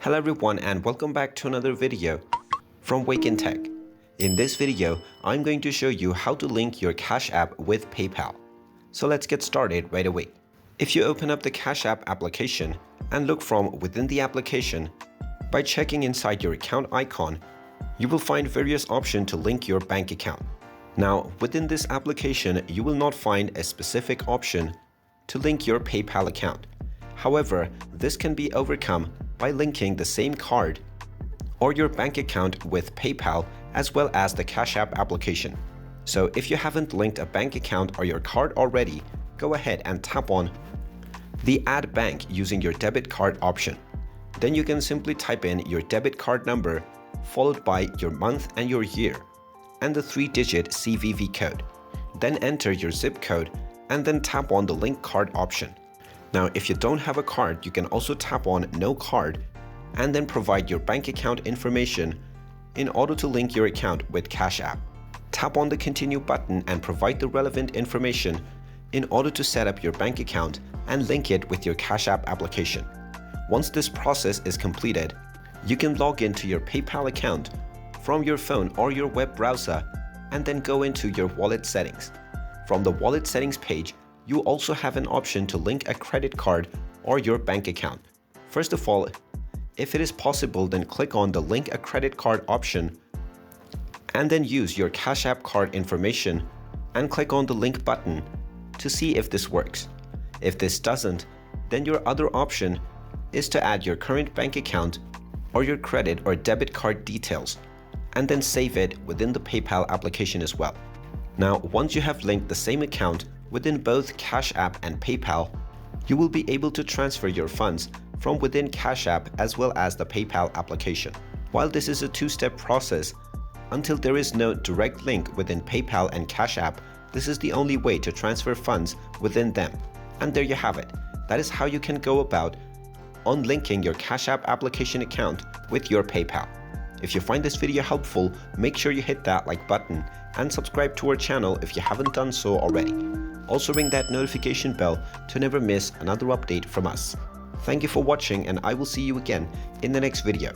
Hello everyone and welcome back to another video from Wake&Tech. In this video, I'm going to show you how to link your Cash App with PayPal. So let's get started right away. If you open up the Cash App application and look from within the application, by checking inside your account icon, you will find various options to link your bank account. Now, within this application, you will not find a specific option to link your PayPal account. However, this can be overcome by linking the same card or your bank account with PayPal as well as the Cash App application. So if you haven't linked a bank account or your card already, go ahead and tap on the Add Bank using your debit card option. Then you can simply type in your debit card number followed by your month and your year and the 3-digit CVV code. Then enter your zip code and then tap on the Link Card option. Now, if you don't have a card, you can also tap on No Card and then provide your bank account information in order to link your account with Cash App. Tap on the Continue button and provide the relevant information in order to set up your bank account and link it with your Cash App application. Once this process is completed, you can log into your PayPal account from your phone or your web browser and then go into your wallet settings. From the wallet settings page, you also have an option to link a credit card or your bank account. First of all, if it is possible, then click on the Link a Credit Card option and then use your Cash App card information and click on the Link button to see if this works. If this doesn't, then your other option is to add your current bank account or your credit or debit card details and then save it within the PayPal application as well. Now, once you have linked the same account within both Cash App and PayPal, you will be able to transfer your funds from within Cash App as well as the PayPal application. While this is a two-step process, until there is no direct link within PayPal and Cash App, this is the only way to transfer funds within them. And there you have it. That is how you can go about unlinking your Cash App application account with your PayPal. If you find this video helpful, make sure you hit that like button and subscribe to our channel if you haven't done so already. Also ring that notification bell to never miss another update from us. Thank you for watching and I will see you again in the next video.